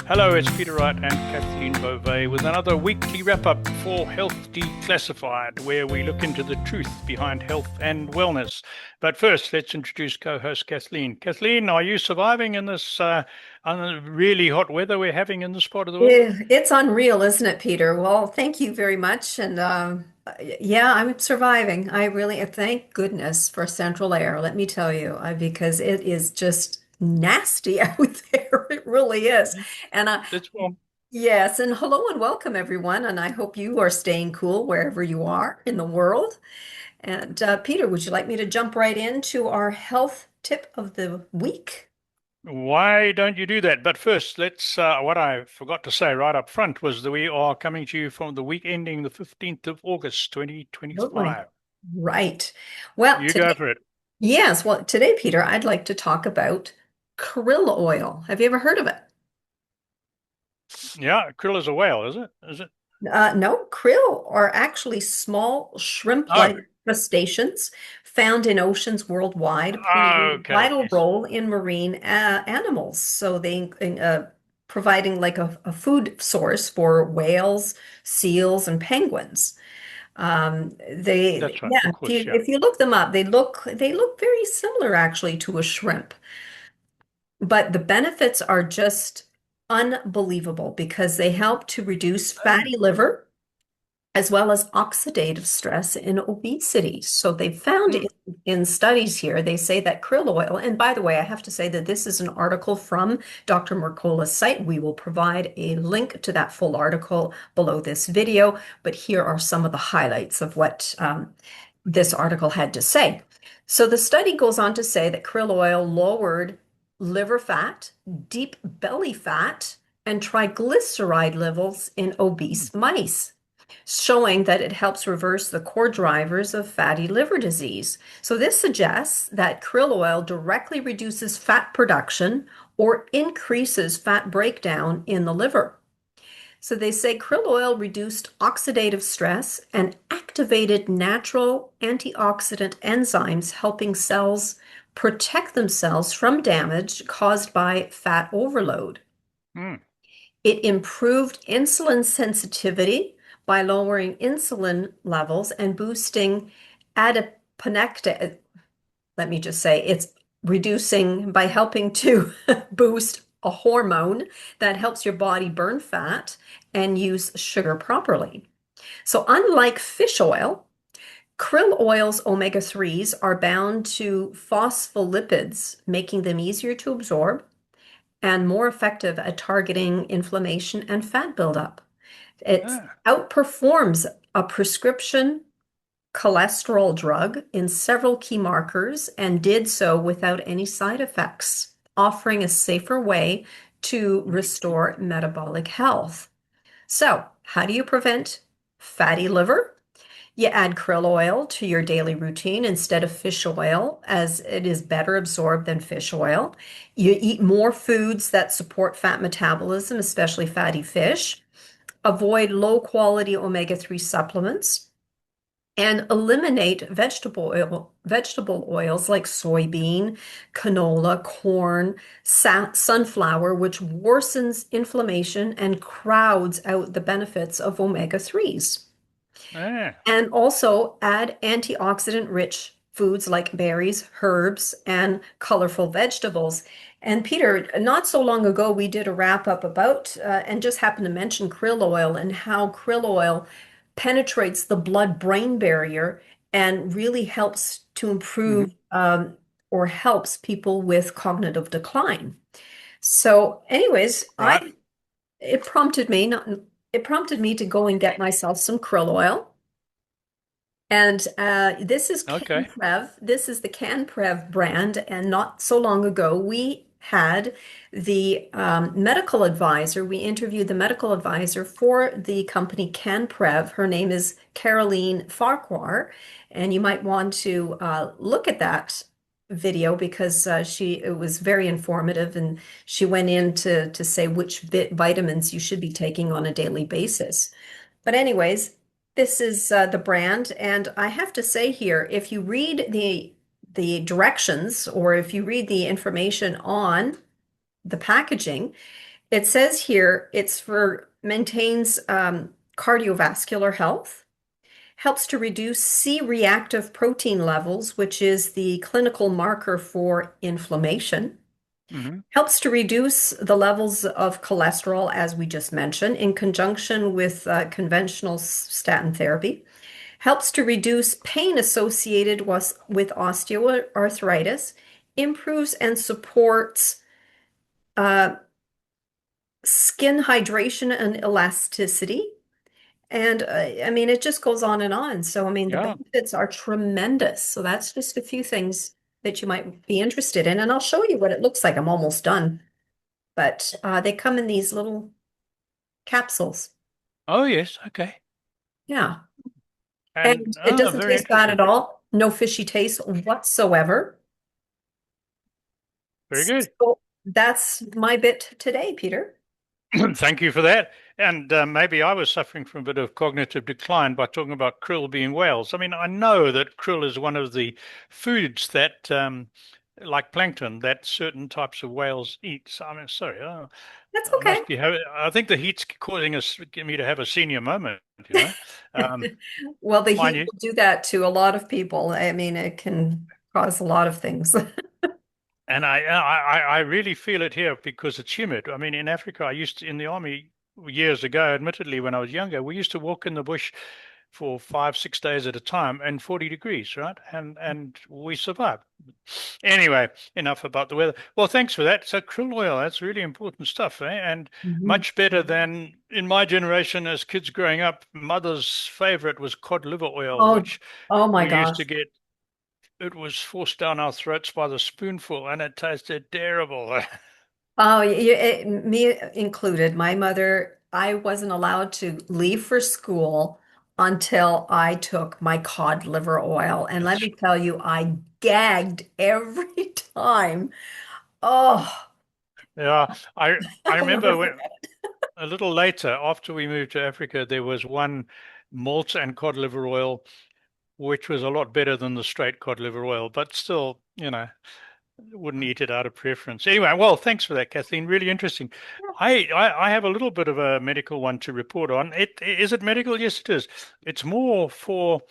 Hello, it's Peter Wright and Kathleen Beauvais with another weekly wrap-up for Health Declassified, where we look into the truth behind health and wellness. But first, let's introduce co-host Kathleen. Kathleen, are you surviving in this really hot weather we're having in this part of the world? It's unreal, isn't it, Peter? Well, thank you very much. And yeah, I'm surviving. I really thank goodness for central air, let me tell you, because it is just nasty out there. It really is. And It's warm. yes, and hello and welcome, everyone. And I hope you are staying cool wherever you are in the world. And Peter, would you like me to jump right into our health tip of the week? Why don't you do that? But first, let's. What I forgot to say right up front was that we are coming to you from the week ending the 15th of August, Absolutely. 2025. Right. Well, You go for it. yes, well, today, Peter, I'd like to talk about krill oil. Have you ever heard of it? Yeah, krill is a whale, is it? Is it? No, krill are actually small Oh, shrimp-like crustaceans found in oceans worldwide, playing a okay. vital Yes. role in marine animals. So providing like a food source for whales, seals, and penguins. That's right. Yeah, Of course, yeah. if you look them up, they look very similar actually to a shrimp. But the benefits are just unbelievable because they help to reduce Oh, fatty liver as well as oxidative stress in obesity. So they found mm, in studies here, they say that krill oil, and by the way, I have to say that this is an article from Dr. Mercola's site. We will provide a link to that full article below this video, but here are some of the highlights of what this article had to say. So the study goes on to say that krill oil lowered liver fat, deep belly fat, and triglyceride levels in mm, obese mice, showing that it helps reverse the core drivers of fatty liver disease. So this suggests that krill oil directly reduces fat production or increases fat breakdown in the liver. So they say krill oil reduced oxidative stress and activated natural antioxidant enzymes, helping cells protect themselves from damage caused by fat overload. mm. It improved insulin sensitivity by lowering insulin levels and boosting adiponectin. Let me just say, it's reducing by helping to boost a hormone that helps your body burn fat and use sugar properly. So, unlike fish oil, krill oil's omega-3s are bound to phospholipids, making them easier to absorb and more effective at targeting inflammation and fat buildup. It Ah, outperforms a prescription cholesterol drug in several key markers and did so without any side effects, offering a safer way to restore metabolic health. So, how do you prevent fatty liver? You add krill oil to your daily routine instead of fish oil, as it is better absorbed than fish oil. You eat more foods that support fat metabolism, especially fatty fish. Avoid low quality omega-3 supplements and eliminate vegetable oils like soybean, canola, corn, sunflower, which worsens inflammation and crowds out the benefits of omega-3s. ah. And also add antioxidant-rich foods like berries, herbs, and colorful vegetables. And Peter, not so long ago, we did a wrap up about and just happened to mention krill oil and how krill oil penetrates the blood-brain barrier and really helps to Mhm. improve or helps people with cognitive decline. So, anyways, Right. I it prompted me not it prompted me to go and get myself some krill oil. And this is Okay. CanPrev. This is the CanPrev brand. And not so long ago, we had the medical advisor. We interviewed the medical advisor for the company CanPrev. Her name is Caroline Farquhar. And you might want to look at that video because it was very informative and she went in to say which vitamins you should be taking on a daily basis. But anyways, this is the brand, and I have to say here, if you read the directions or if you read the information on the packaging, It says here it's for maintains cardiovascular health, helps to reduce C-reactive protein levels, which is the clinical marker for inflammation, Hmm. helps to reduce the levels of cholesterol, as we just mentioned, in conjunction with conventional statin therapy, helps to reduce pain associated with osteoarthritis, improves and supports uh, skin hydration and elasticity. And I mean, it just goes on and on. So, I mean, the Yeah. benefits are tremendous. So, that's just a few things that you might be interested in. And I'll show you what it looks like. I'm almost done. But they come in these little capsules. Oh, yes. Okay. Yeah. And And it doesn't very taste bad interesting. at all. No fishy taste whatsoever. Very good. So, that's my bit today, Peter. Thank you for that. And maybe I was suffering from a bit of cognitive decline by talking about krill being whales. I mean, I know that krill is one of the foods that, like plankton, that certain types of whales eat. So, I mean, sorry, That's I okay. must be having, I think the heat's causing me to have a senior moment, you know. Um, Well, the Mind heat you. will do that to a lot of people. I mean, it can cause a lot of things. And I really feel it here because it's humid. I mean, in Africa, I used to, in the army years ago, admittedly, when I was younger, we used to walk in the bush for 5, 6 days at a time and 40 degrees, right? And we survived. Anyway, enough about the weather. Well, thanks for that. So krill oil, that's really important stuff, eh? And Mhm. much better than in my generation as kids growing up. Mother's favorite was cod liver oil, Oh, which oh my we used gosh. to get. It was forced down our throats by the spoonful, and it tasted terrible. Oh, me included. My mother, I wasn't allowed to leave for school until I took my cod liver oil. And let That's, me tell you, I gagged every time. Oh, yeah, I I'll never remember when forget. a little later, after we moved to Africa, there was one malt and cod liver oil, which was a lot better than the straight cod liver oil, but still, wouldn't eat it out of preference. Anyway, well, thanks for that, Kathleen. Really interesting. I have a little bit of a medical one to report on. Is it medical? Yes, it is. It's more for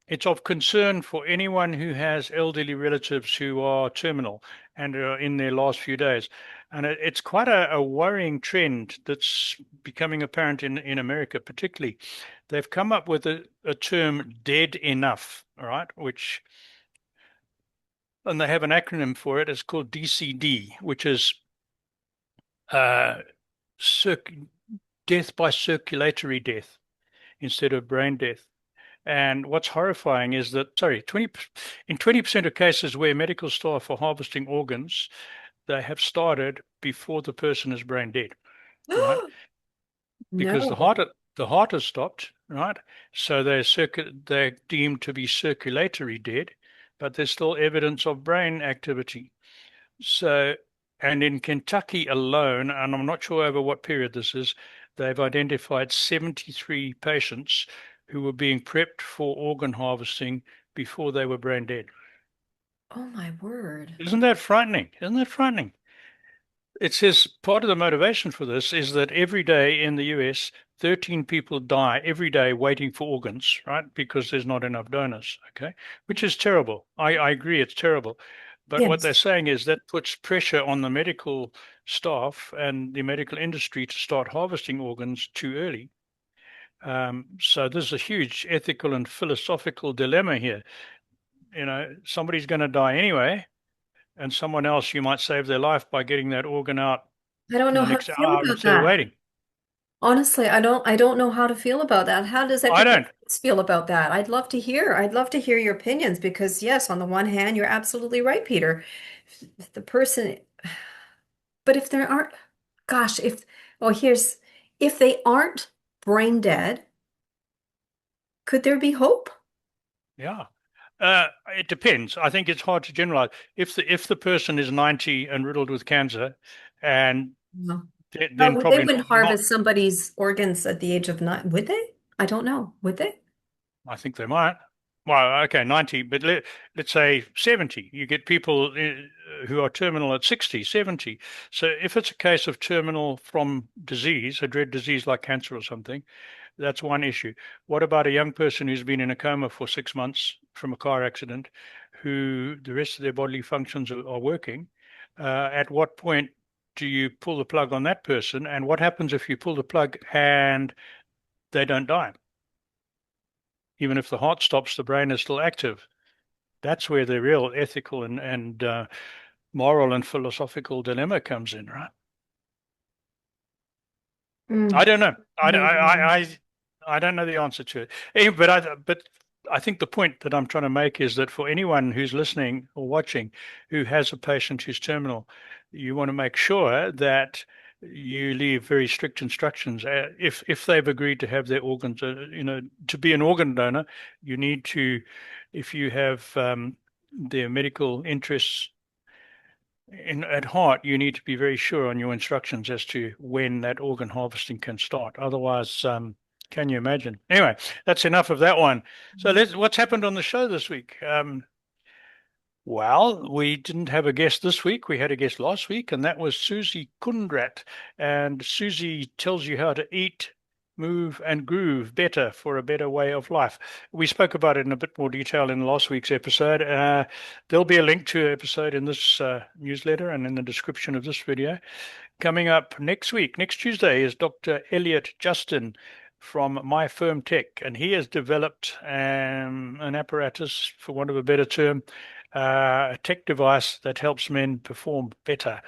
It's of concern for anyone who has elderly relatives who are terminal and are in their last few days. And it's quite a worrying trend that's becoming apparent in America, particularly. They've come up with a term dead enough, all right, and they have an acronym for it. It's called DCD, which is uh, circ death by circulatory death instead of brain death. And what's horrifying is that, sorry, 20% of cases where medical staff are harvesting organs, they have started before the person is brain dead, right? Because the No. heart has stopped, right? So they're deemed to be circulatory dead, but there's still evidence of brain activity. So, and in Kentucky alone, and I'm not sure over what period this is, they've identified 73 patients who were being prepped for organ harvesting before they were brain dead. Oh my word. Isn't that frightening? Isn't that frightening? It says part of the motivation for this is that every day in the US, 13 people die every day waiting for organs, right? Because there's not enough donors, okay? Which is terrible. I agree, it's terrible. But what they're Yes. saying is that puts pressure on the medical staff and the medical industry to start harvesting organs too early. So there's a huge ethical and philosophical dilemma here. Somebody's going to die anyway, and someone else, you might save their life by getting that organ out I don't in know the how to next feel hour about instead of that. waiting. Honestly, I don't know how to feel about that. How does I everybody don't. else feel about that? I'd love to hear. I'd love to hear your opinions because yes, on the one hand, you're absolutely right, Peter. If the person, but if there aren't, gosh, if they aren't brain dead, could there be hope? Yeah. It depends. I think it's hard to generalize. If the person is 90 and riddled with cancer, and No. then They probably wouldn't not. harvest somebody's organs at the age of nine, would they? I don't know. Would they? I think they might. Well, okay, 90, but let's say 70. You get people who are terminal at 60, 70. So if it's a case of terminal from disease, a dread disease like cancer or something, that's one issue. What about a young person who's been in a coma for 6 months from a car accident, who the rest of their bodily functions are working? At what point do you pull the plug on that person? And what happens if you pull the plug and they don't die? Even if the heart stops, the brain is still active. That's where the real ethical and moral and philosophical dilemma comes in, right? I don't know. I don't know the answer to it. But I think the point that I'm trying to make is that for anyone who's listening or watching who has a patient who's terminal, you want to make sure that you leave very strict instructions. If they've agreed to have their organs, to be an organ donor, you need to, if you have their medical interests at heart, you need to be very sure on your instructions as to when that organ harvesting can start. Otherwise, can you imagine? Anyway, that's enough of that one. So what's happened on the show this week? Well, we didn't have a guest this week. We had a guest last week, and that was Susie Kundrat. And Susie tells you how to eat, move, and groove better for a better way of life. We spoke about it in a bit more detail in last week's episode. There'll be a link to an episode in this newsletter and in the description of this video. Coming up next week, next Tuesday, is Dr. Elliot Justin from My Firm Tech, and he has developed an apparatus, for want of a better term, a tech device that helps men perform better.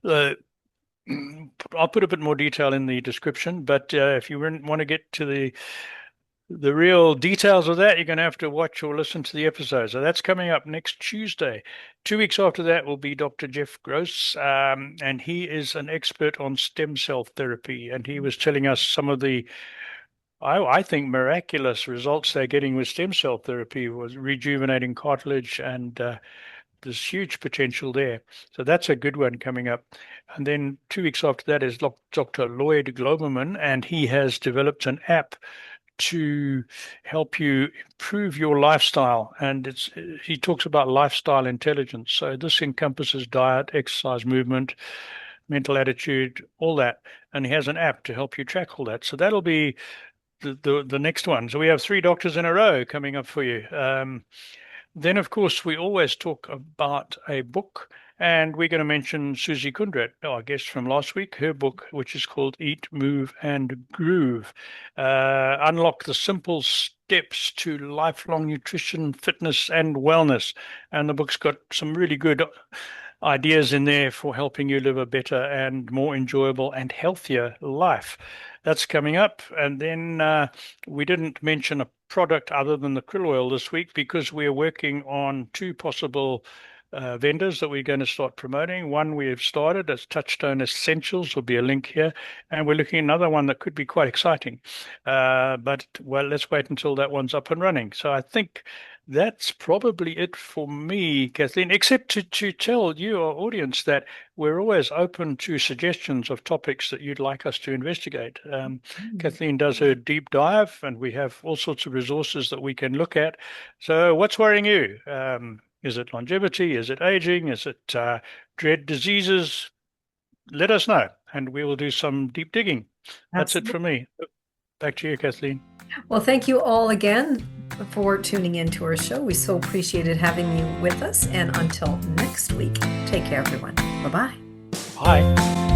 I'll put a bit more detail in the description, but if you want to get to the real details of that, you're going to have to watch or listen to the episode. So that's coming up next Tuesday. 2 weeks after that will be Dr. Jeff Gross, and he is an expert on stem cell therapy, and he was telling us some of the I think miraculous results they're getting with stem cell therapy, was rejuvenating cartilage, and there's huge potential there. So that's a good one coming up. And then 2 weeks after that is Dr. Lloyd Globerman, and he has developed an app to help you improve your lifestyle. And he talks about lifestyle intelligence. So this encompasses diet, exercise, movement, mental attitude, all that. And he has an app to help you track all that. So that'll be the next one. So we have 3 doctors in a row coming up for you. Then, of course, we always talk about a book, and we're going to mention Susie Kundrat, our guest from last week, her book, which is called Eat, Move, and Groove. Unlock the simple steps to lifelong nutrition, fitness, and wellness. And the book's got some really good ideas in there for helping you live a better and more enjoyable and healthier life. That's coming up. And then we didn't mention a product other than the krill oil this week, because we're working on 2 possible vendors that we're going to start promoting. One we have started as Touchstone Essentials. There'll be a link here. And we're looking at another one that could be quite exciting. But let's wait until that one's up and running. So I think that's probably it for me, Kathleen, except to tell you, our audience, that we're always open to suggestions of topics that you'd like us to investigate. Kathleen does her deep dive, and we have all sorts of resources that we can look at. So what's worrying you? Is it longevity? Is it aging? Is it dread diseases? Let us know, and we will do some deep digging. That's it from me. Back to you, Kathleen. Well, thank you all again for tuning in to our show. We so appreciated having you with us. And until next week, take care, everyone. Bye-bye. Bye.